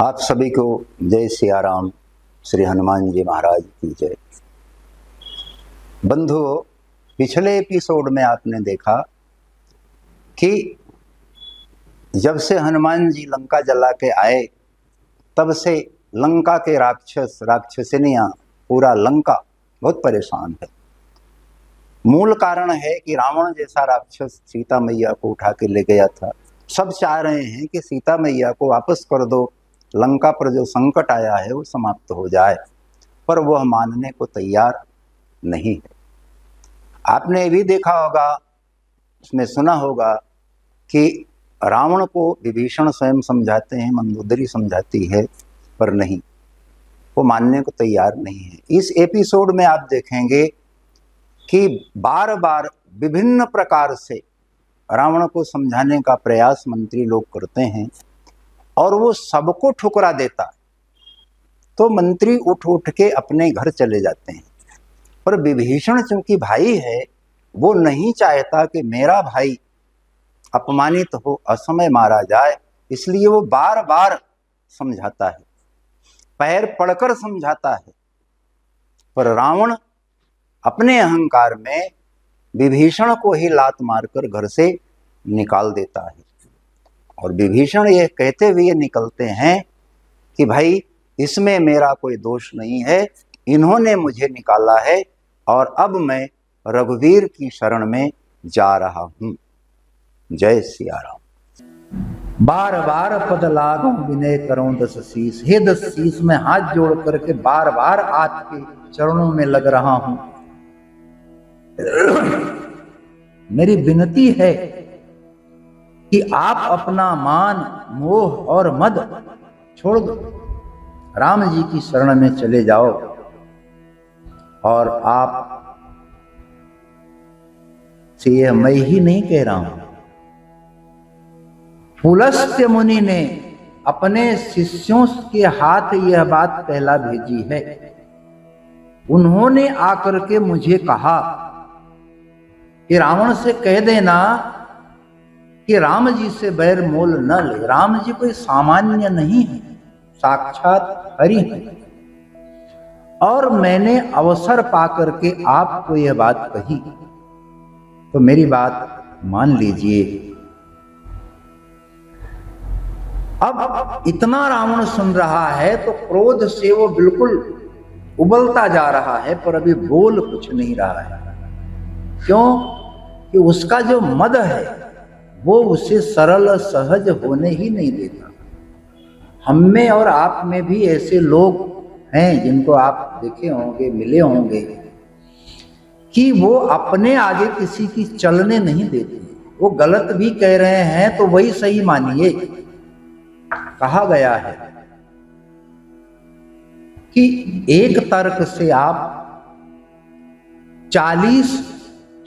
आप सभी को जय सिया राम। श्री हनुमान जी महाराज की जय। बंधुओं, पिछले एपिसोड में आपने देखा कि जब से हनुमान जी लंका जला के आए तब से लंका के राक्षस राक्षसिनियां पूरा लंका बहुत परेशान है। मूल कारण है कि रावण जैसा राक्षस सीता मैया को उठा के ले गया था। सब चाह रहे हैं कि सीता मैया को वापस कर दो, लंका पर जो संकट आया है वो समाप्त हो जाए, पर वह मानने को तैयार नहीं है। आपने भी देखा होगा, उसमें सुना होगा कि रावण को विभीषण स्वयं समझाते हैं, मंदोदरी समझाती है, पर नहीं, वो मानने को तैयार नहीं है। इस एपिसोड में आप देखेंगे कि बार बार विभिन्न प्रकार से रावण को समझाने का प्रयास मंत्री लोग करते हैं और वो सबको ठुकरा देता है, तो मंत्री उठ उठ के अपने घर चले जाते हैं। पर विभीषण चूंकि भाई है, वो नहीं चाहता कि मेरा भाई अपमानित हो, असमय मारा जाए, इसलिए वो बार बार समझाता है, पैर पड़कर समझाता है। पर रावण अपने अहंकार में विभीषण को ही लात मारकर घर से निकाल देता है। और विभीषण ये कहते हुए निकलते हैं कि भाई इसमें मेरा कोई दोष नहीं है, इन्होंने मुझे निकाला है और अब मैं रघुवीर की शरण में जा रहा हूं। जय सिया राम। बार बार पद लागू विनय करूं दस शीस। हे दस शीस, में हाथ जोड़ करके बार बार आपके चरणों में लग रहा हूं। मेरी विनती है कि आप अपना मान, मोह और मद छोड़ दो, राम जी की शरण में चले जाओ। और आप से यह मैं ही नहीं कह रहा हूं, पुलस्त्य मुनि ने अपने शिष्यों के हाथ यह बात पहला भेजी है। उन्होंने आकर के मुझे कहा कि रावण से कह देना कि राम जी से बैर मोल न ले। राम जी कोई सामान्य नहीं है, साक्षात हरि है। और मैंने अवसर पाकर के आपको यह बात कही, तो मेरी बात मान लीजिए। अब इतना रावण सुन रहा है तो क्रोध से वो बिल्कुल उबलता जा रहा है, पर अभी बोल कुछ नहीं रहा है। क्यों? कि उसका जो मद है वो उसे सरल सहज होने ही नहीं देता। हम में और आप में भी ऐसे लोग हैं जिनको आप देखे होंगे, मिले होंगे, कि वो अपने आगे किसी की चलने नहीं देते। वो गलत भी कह रहे हैं तो वही सही मानिए। कहा गया है कि एक तर्क से आप 40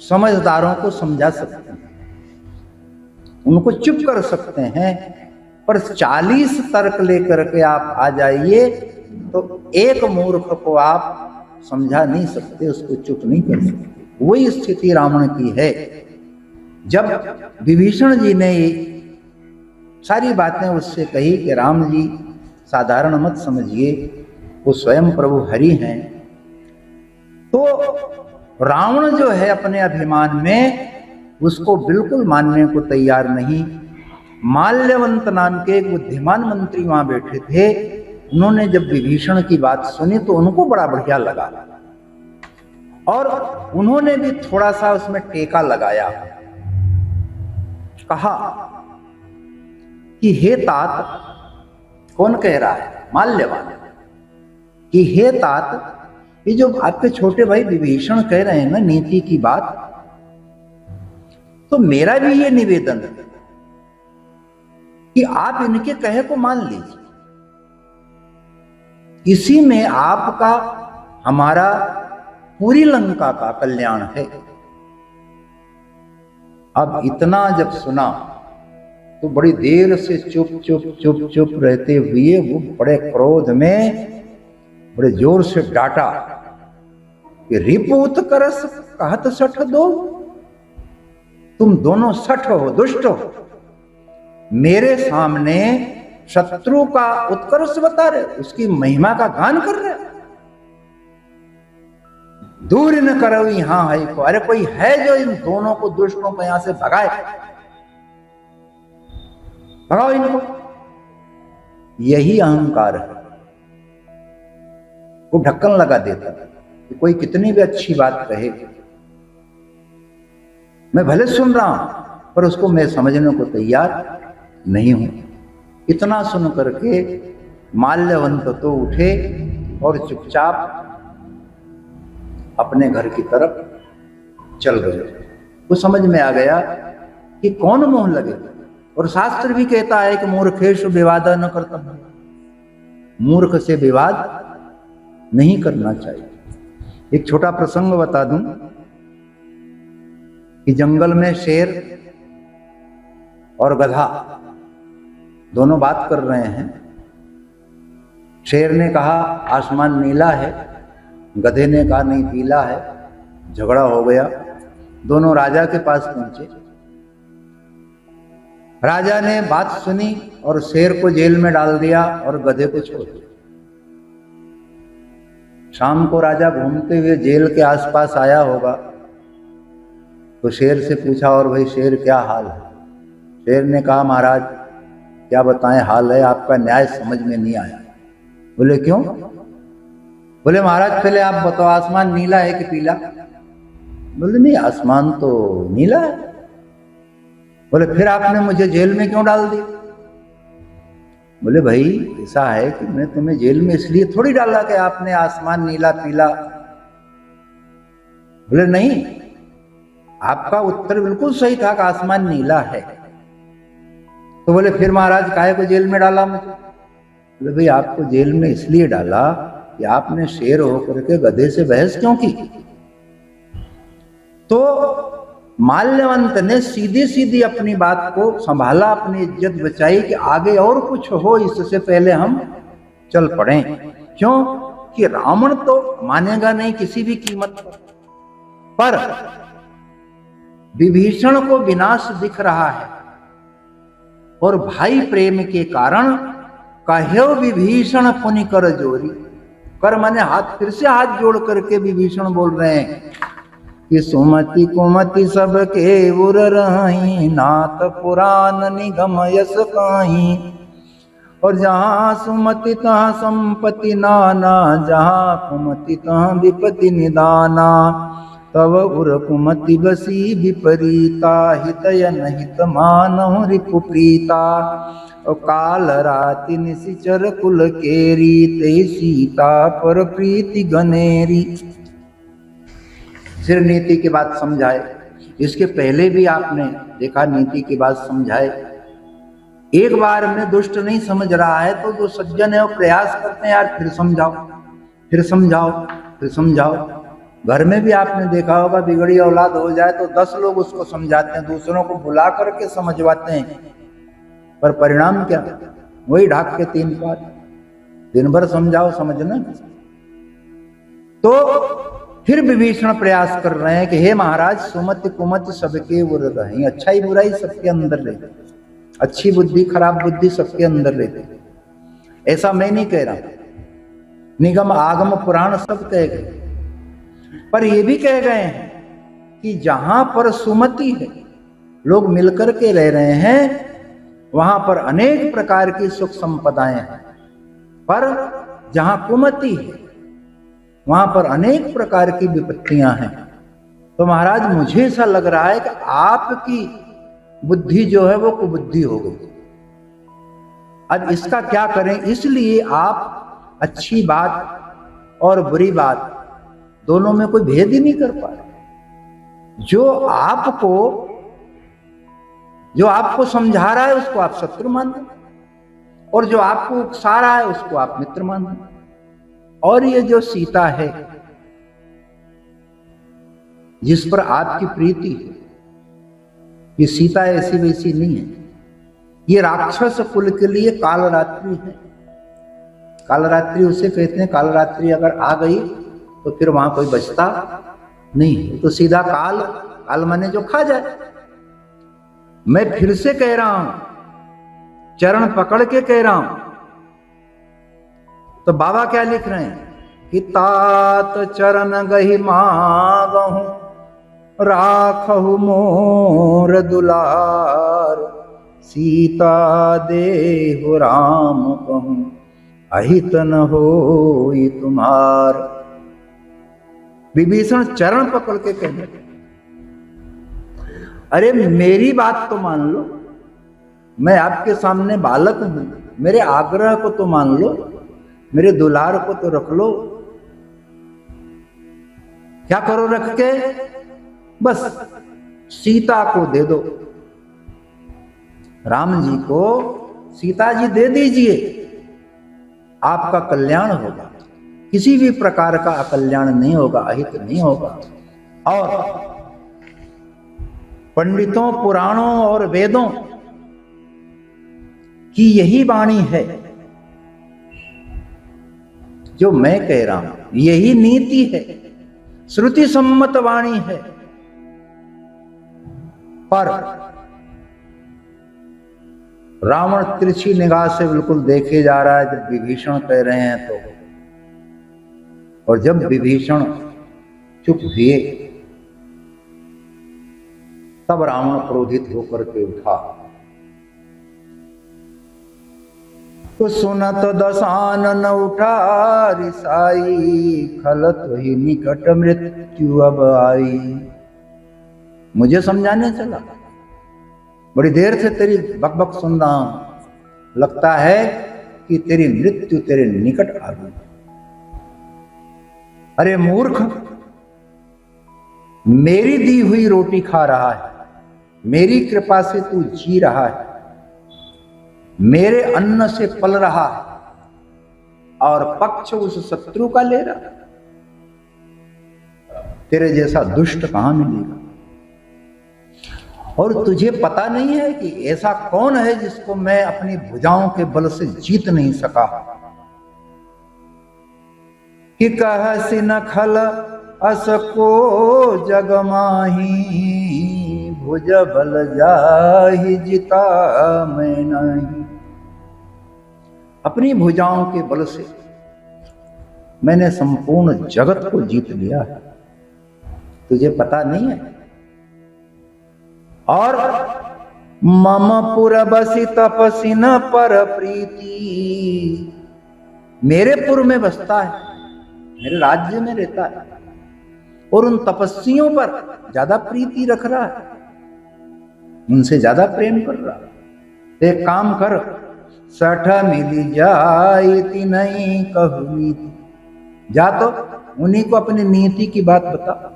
समझदारों को समझा सकते हैं, उनको चुप कर सकते हैं, पर 40 तर्क लेकर के आप आ जाइए तो एक मूर्ख को आप समझा नहीं सकते, उसको चुप नहीं कर सकते। वही स्थिति रावण की है। जब विभीषण जी ने सारी बातें उससे कही कि राम जी साधारण मत समझिए, वो स्वयं प्रभु हरि हैं, तो रावण जो है अपने अभिमान में उसको बिल्कुल मानने को तैयार नहीं। माल्यवंत नाम के एक बुद्धिमान मंत्री वहां बैठे थे, उन्होंने जब विभीषण की बात सुनी तो उनको बड़ा बढ़िया लगा और उन्होंने भी थोड़ा सा उसमें टेका लगाया। कहा कि हे तात, कौन कह रहा है? माल्यवान, कि हे तात, ये जो आपके छोटे भाई विभीषण कह रहे हैं ना नीति की बात, तो मेरा भी ये निवेदन है कि आप इनके कहे को मान लीजिए। इसी में आपका, हमारा, पूरी लंका का कल्याण है। अब इतना जब सुना तो बड़ी देर से चुप चुप चुप चुप रहते हुए वो बड़े क्रोध में बड़े जोर से डांटा कि रिपूत करस कहत सठ दो, तुम दोनों सठ हो, दुष्ट हो। मेरे सामने शत्रु का उत्कर्ष बता रहे, उसकी महिमा का गान कर रहे। दूर न करो यहां है को, अरे कोई है जो इन दोनों को, दुष्टों को यहां से भगाए, भगाओ इनको। यही अहंकार है, वो ढक्कन लगा देता है कि कोई कितनी भी अच्छी बात कहे, मैं भले सुन रहा हूं पर उसको मैं समझने को तैयार नहीं हूं। इतना सुन करके माल्यवंत तो उठे और चुपचाप अपने घर की तरफ चल गए। वो समझ में आ गया कि कौन मोह लगे। और शास्त्र भी कहता है कि मूर्खेषु विवाद न कर्तव्य, मूर्ख से विवाद नहीं करना चाहिए। एक छोटा प्रसंग बता दूं कि जंगल में शेर और गधा दोनों बात कर रहे हैं। शेर ने कहा आसमान नीला है, गधे ने कहा नहीं पीला है। झगड़ा हो गया, दोनों राजा के पास पहुंचे। राजा ने बात सुनी और शेर को जेल में डाल दिया और गधे को छोड़ दिया। शाम को राजा घूमते हुए जेल के आसपास आया होगा तो शेर से पूछा, और भाई शेर क्या हाल है? शेर ने कहा महाराज क्या बताएं हाल है, आपका न्याय समझ में नहीं आया। बोले क्यों? बोले महाराज पहले आप बताओ आसमान नीला है कि पीला? बोले नहीं आसमान तो नीला है। बोले फिर आपने मुझे जेल में क्यों डाल दिया? बोले भाई ऐसा है कि मैं तुम्हें जेल में इसलिए थोड़ी डाला कि आपने आसमान नीला पीला। बोले नहीं, आपका उत्तर बिल्कुल सही था कि आसमान नीला है। तो बोले फिर महाराज काहे को जेल में डाला मुझे? बोले भाई आपको जेल में इसलिए डाला कि आपने शेर होकर के गधे से बहस क्यों की। तो माल्यवंत ने सीधी सीधी अपनी बात को संभाला, अपनी इज्जत बचाई कि आगे और कुछ हो इससे पहले हम चल पड़े। क्यों कि रावण तो मानेगा नहीं किसी भी कीमत पर। विभीषण को विनाश दिख रहा है और भाई प्रेम के कारण कहो विभीषण पुनि कर जोरी। कर माने हाथ, फिर से हाथ जोड़ करके विभीषण बोल रहे हैं कि सुमति कुमति सबके उर रही, नाथ पुराण निगम यस काहीं। और जहां सुमति तहां संपत्ति नाना, जहां कुमति तहां विपत्ति निदाना। तब उर कुमति बसी विपरीता, हितय नहित मानहु रिपु प्रीता। और काल राति निशिचर कुल केरी, ते सीता पर प्रीति गनेरी। फिर नीति की बात समझाए। इसके पहले भी आपने देखा नीति की बात समझाए। एक बार में दुष्ट नहीं समझ रहा है तो जो सज्जन है वो प्रयास करते हैं यार फिर समझाओ, फिर समझाओ, फिर समझाओ। घर में भी आपने देखा होगा बिगड़ी औलाद हो जाए तो 10 लोग उसको समझाते हैं, दूसरों को बुला करके समझवाते हैं, पर परिणाम क्या? वही ढाक के 3 बार, दिन भर समझाओ समझना। तो फिर विभीषण प्रयास कर रहे हैं कि हे महाराज सुमति कुमति सबके उर रही। अच्छाई बुराई सबके अंदर रहती, अच्छी बुद्धि खराब बुद्धि सबके अंदर रहती। ऐसा मैं नहीं कह रहा, निगम आगम पुराण सब कह गए। पर ये भी कह गए हैं कि जहां पर सुमति है, लोग मिलकर के रह रहे हैं, वहां पर अनेक प्रकार की सुख संपदाएं हैं। पर जहां कुमति है वहां पर अनेक प्रकार की विपत्तियां हैं। तो महाराज मुझे ऐसा लग रहा है कि आपकी बुद्धि जो है वो कुबुद्धि हो गई। अब इसका क्या करें? इसलिए आप अच्छी बात और बुरी बात दोनों में कोई भेद ही नहीं कर पा रहे। जो आपको समझा रहा है उसको आप शत्रु मान रहे, और जो आपको उकसा रहा है उसको आप मित्र मान रहे। और ये जो सीता है जिस पर आपकी प्रीति है, ये सीता ऐसी वैसी नहीं है। ये राक्षस कुल के लिए कालरात्रि है। कालरात्रि उसे कहते हैं, कालरात्रि अगर आ गई तो फिर वहां कोई बचता नहीं, तो सीधा काल, काल माने जो खा जाए। मैं फिर से कह रहा हूं चरण पकड़ के कह रहा हूं। तो बाबा क्या लिख रहे हैं कि तात चरण गहि मागहु राखहु मोर दुलार, सीता देहु राम कहूं अहित न होई तुम्हार। विभीषण चरण पकड़ के कहने, अरे मेरी बात तो मान लो, मैं आपके सामने बालक हूं, मेरे आग्रह को तो मान लो, मेरे दुलार को तो रख लो। क्या करो रख के? बस सीता को दे दो, राम जी को सीता जी दे दीजिए, आपका कल्याण होगा, किसी भी प्रकार का अकल्याण नहीं होगा, अहित नहीं होगा। और पंडितों, पुराणों और वेदों की यही वाणी है जो मैं कह रहा हूं, यही नीति है, श्रुति सम्मत वाणी है। पर रावण तिरछी निगाह से बिल्कुल देखे जा रहा है जब विभीषण कह रहे हैं तो। और जब विभीषण चुप हुए तब रावण क्रोधित होकर के उठा। तो सुनत दशानन उठा रिसाई, खलत ही निकट मृत्यु अब आई। मुझे समझाने चला, बड़ी देर से तेरी बकबक सुन रहा हूं, लगता है कि तेरी मृत्यु तेरे निकट आ गई। अरे मूर्ख, मेरी दी हुई रोटी खा रहा है, मेरी कृपा से तू जी रहा है, मेरे अन्न से पल रहा है, और पक्ष उस शत्रु का ले रहा। तेरे जैसा दुष्ट कहां मिलेगा? और तुझे पता नहीं है कि ऐसा कौन है जिसको मैं अपनी भुजाओं के बल से जीत नहीं सका। कि कहसी न खल असको जग माही, भुज बल जाहि जिता मैं नहीं। अपनी भुजाओं के बल से मैंने संपूर्ण जगत को जीत लिया है, तुझे पता नहीं है। और मम पुर बसी तपसी न पर प्रीति, मेरे पुर में बसता है, मेरे राज्य में रहता है, और उन तपस्वियों पर ज्यादा प्रीति रख रहा है, उनसे ज्यादा प्रेम कर रहा है। एक काम कर, सठ मिली जाती नहीं कहू नीति, जा तो उन्हीं को अपनी नीति की बात बता।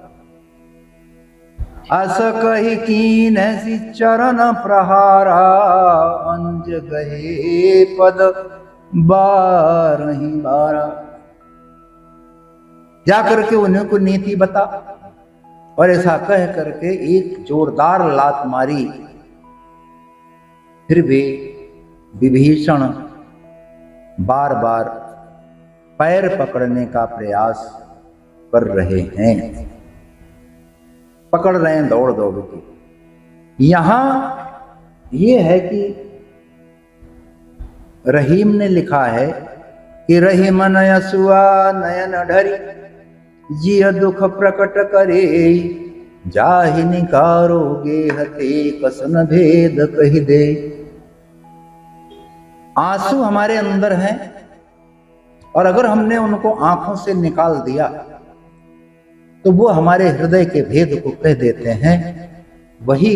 अस कही कीन ऐसी चरण प्रहारा, अंज गए पद बारही बारा। जा करके उन्हीं को नीति बता। और ऐसा कह करके एक जोरदार लात मारी। फिर भी विभीषण बार बार पैर पकड़ने का प्रयास कर रहे हैं, पकड़ रहे हैं दौड़ दौड़ के। यहां यह है कि रहीम ने लिखा है कि रहीम नयसुआ नयन ढरी, जिय दुख प्रकट करे, जाहि निकारोगे हते कसन भेद कहि दे। आंसू हमारे अंदर हैं, और अगर हमने उनको आंखों से निकाल दिया तो वो हमारे हृदय के भेद को कह देते हैं। वही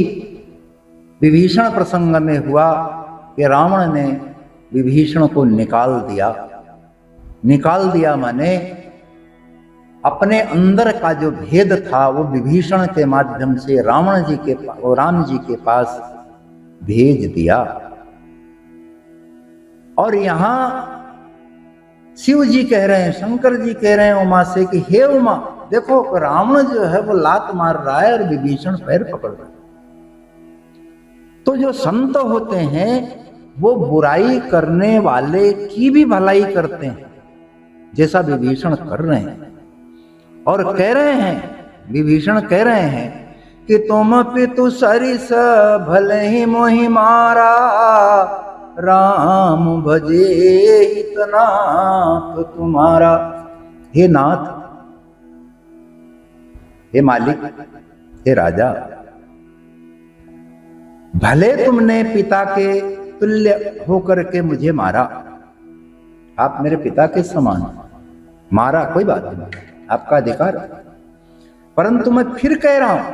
विभीषण प्रसंग में हुआ कि रावण ने विभीषण को निकाल दिया। निकाल दिया माने अपने अंदर का जो भेद था वो विभीषण के माध्यम से रावण जी के और राम जी के पास भेज दिया। और यहां शिव जी कह रहे हैं, शंकर जी कह रहे हैं उमा से कि हे उमा, देखो रावण जो है वो लात मार रहा है और विभीषण पैर पकड़ रहा है। तो जो संत होते हैं वो बुराई करने वाले की भी भलाई करते हैं, जैसा विभीषण कर रहे हैं। और कह रहे हैं, विभीषण कह रहे हैं कि तुम पितु सरिस भले ही मोहि मारा, राम भजे हितनाथ तुम्हारा। हे नाथ, हे मालिक, हे राजा, भले तुमने पिता के तुल्य होकर के मुझे मारा, आप मेरे पिता के समान, मारा कोई बात नहीं, आपका अधिकार, परंतु मैं फिर कह रहा हूं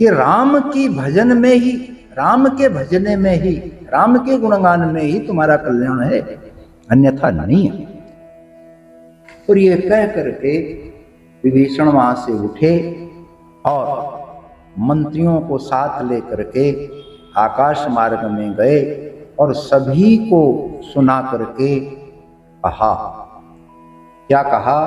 कि राम की भजन में ही, राम के भजने में ही, राम के गुणगान में ही तुम्हारा कल्याण है, अन्यथा नहीं है। और ये कह करके विभीषण वहां से उठे और मंत्रियों को साथ लेकर के आकाश मार्ग में गए और सभी को सुना करके कहा, क्या कहा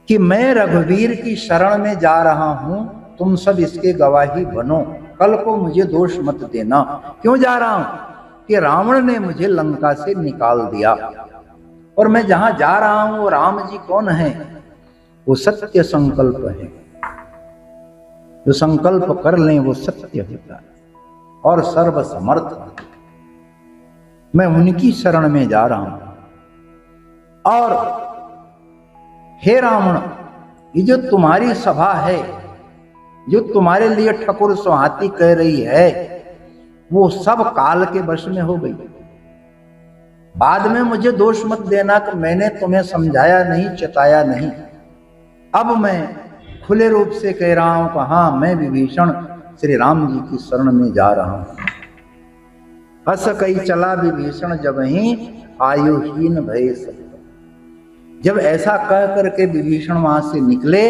कि मैं रघुवीर की शरण में जा रहा हूं, तुम सब इसके गवाही बनो, कल को मुझे दोष मत देना। क्यों जा रहा हूं कि रावण ने मुझे लंका से निकाल दिया, और मैं जहां जा रहा हूं वो राम जी कौन है, वो सत्य संकल्प है, जो संकल्प कर लें वो सत्य होता है और सर्वसमर्थ है। मैं उनकी शरण में जा रहा हूं। और हे रावण, ये जो तुम्हारी सभा है, जो तुम्हारे लिए ठकुर सुहाती कह रही है, वो सब काल के वश में हो गई। बाद में मुझे दोष मत देना कि मैंने तुम्हें समझाया नहीं, चेताया नहीं। अब मैं खुले रूप से कह रहा हूं कि हाँ, मैं विभीषण श्री राम जी की शरण में जा रहा हूं। हस कई चला विभीषण जब ही आयुहीन भय सब। जब ऐसा कह करके विभीषण वहां से निकले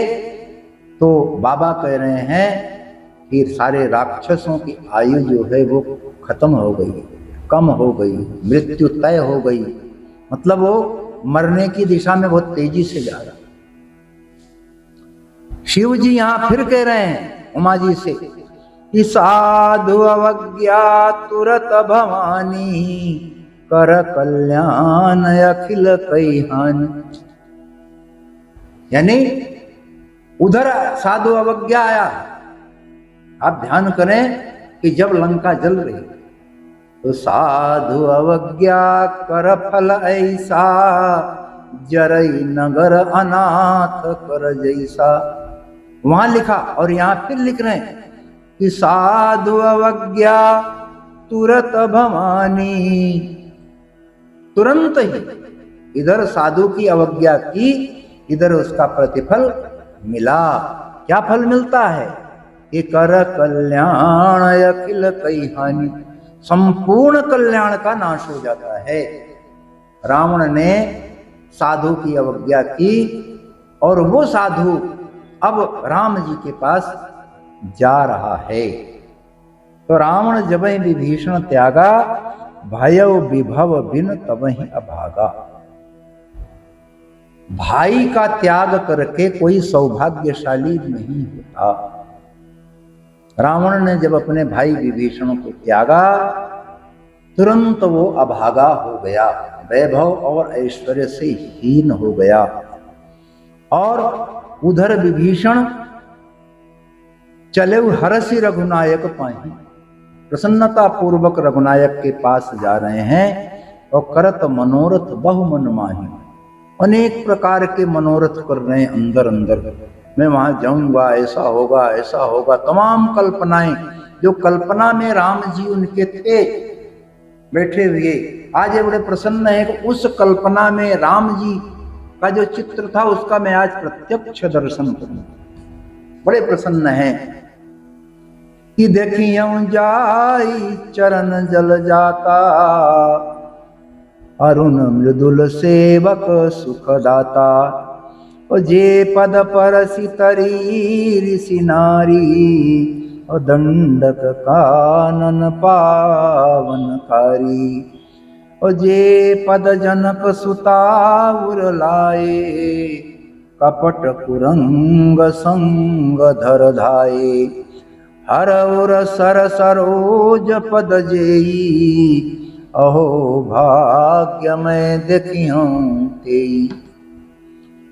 तो बाबा कह रहे हैं कि सारे राक्षसों की आयु जो है वो खत्म हो गई, कम हो गई, मृत्यु तय हो गई, मतलब वो मरने की दिशा में बहुत तेजी से जा रहा। शिव जी यहां फिर कह रहे हैं उमा जी से कि साधु अवज्ञा तुरत भवानी, कर कल्याण अखिल कई हानि। यानी उधर साधु अवज्ञा आया। आप ध्यान करें कि जब लंका जल रही तो साधु अवज्ञा कर फल ऐसा, जरई नगर अनाथ कर जैसा। वहां लिखा और यहां फिर लिख रहे हैं कि साधु अवज्ञा तुरत भवानी। तुरंत ही इधर साधु की अवज्ञा की, इधर उसका प्रतिफल मिला। क्या फल मिलता है कि कर कल्याण अखिल कई हानि, संपूर्ण कल्याण का नाश हो जाता है। रावण ने साधु की अवज्ञा की और वो साधु अब राम जी के पास जा रहा है। तो रावण जब विभीषण त्यागा, भयउ विभव बिन तबहि अभागा। भाई का त्याग करके कोई सौभाग्यशाली नहीं होता। रावण ने जब अपने भाई विभीषण को त्यागा, तुरंत वो अभागा हो गया, वैभव और ऐश्वर्य से हीन हो गया। और उधर विभीषण चले हरसि रघुनायक पाही, प्रसन्नता पूर्वक रघुनायक के पास जा रहे हैं और करत मनोरथ बहु मन माही। अनेक प्रकार के मनोरथ कर रहे हैं अंदर अंदर, मैं वहां जाऊंगा, ऐसा होगा, ऐसा होगा, तमाम कल्पनाएं जो कल्पना में राम जी उनके थे बैठे हुए, आज ये बड़े प्रसन्न है कि उस कल्पना में राम जी का जो चित्र था उसका मैं आज प्रत्यक्ष दर्शन करूं। बड़े प्रसन्न है कि देखियों जाई चरण जल जाता, अरुण मृदुल सेवक सुखदाता। और जे पद परसि तरी ऋषि नारी, और दंडक कानन पावनकारी। और जे पद जनक सुताउर लाए, कपट कुरंग संग धर धाये। हर उर सर सरोज पद जेई, अहो भाग्य मैं देखियों तेई।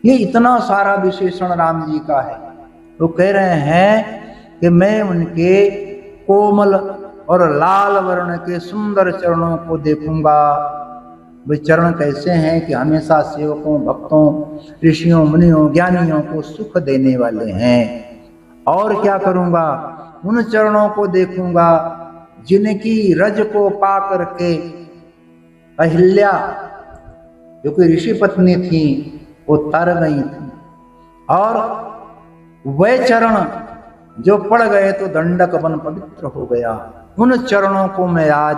ये इतना सारा विशेषण राम जी का है। तो कह रहे हैं कि मैं उनके कोमल और लाल वर्ण के सुंदर चरणों को देखूंगा। वे चरण कैसे हैं कि हमेशा सेवकों, भक्तों, ऋषियों, मुनियों, ज्ञानियों को सुख देने वाले हैं। और क्या करूंगा, उन चरणों को देखूंगा जिनकी रज को पा करके अहिल्या, जो कि ऋषि पत्नी थी, वो तर गई थी। और वह चरण जो पड़ गए तो दंडक वन पवित्र हो गया। उन चरणों को मैं आज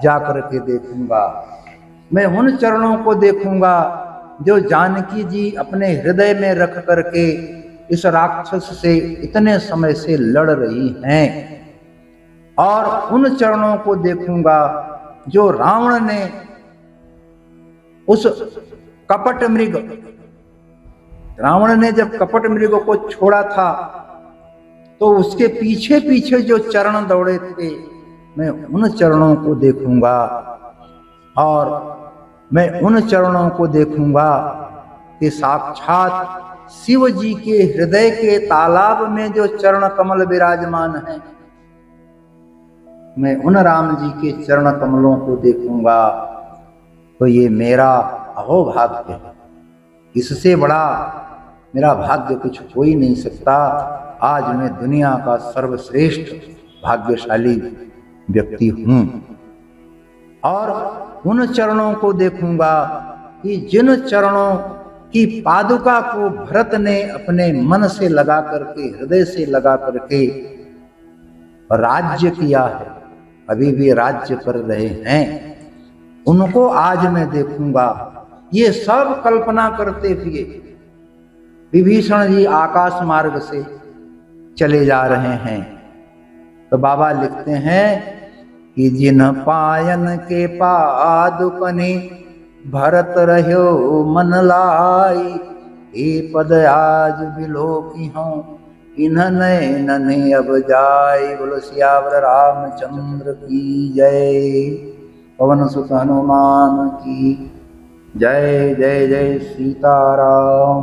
जाकर के देखूंगा। मैं उन चरणों को देखूंगा जो जानकी जी अपने हृदय में रख करके इस राक्षस से इतने समय से लड़ रही हैं। और उन चरणों को देखूंगा जो रावण ने उस कपट मृग, रावण ने जब कपट मृग को छोड़ा था तो उसके पीछे पीछे जो चरण दौड़े थे, मैं उन चरणों को देखूंगा। और मैं उन चरणों को देखूंगा कि साक्षात शिव जी के हृदय के तालाब में जो चरण कमल विराजमान है, मैं उन राम जी के चरण कमलों को देखूंगा। तो ये मेरा अहोभाग्य है, इससे बड़ा मेरा भाग्य कुछ हो ही नहीं सकता। आज मैं दुनिया का सर्वश्रेष्ठ भाग्यशाली व्यक्ति हूं। और उन चरणों को देखूंगा कि जिन चरणों की पादुका को भरत ने अपने मन से लगा करके, हृदय से लगा करके राज्य किया है, अभी भी राज्य कर रहे हैं, उनको आज मैं देखूंगा। ये सब कल्पना करते हुए विभीषण जी आकाश मार्ग से चले जा रहे हैं। तो बाबा लिखते हैं कि जिन पायन के पादुकनि भरत रह्यो मन लाई, ए पद आज बिलोकी हूँ इन्हने नने अब जाय। बोलो सियावर रामचंद्र की जय। पवन सुत हनुमान की जय। जय जय सीताराम।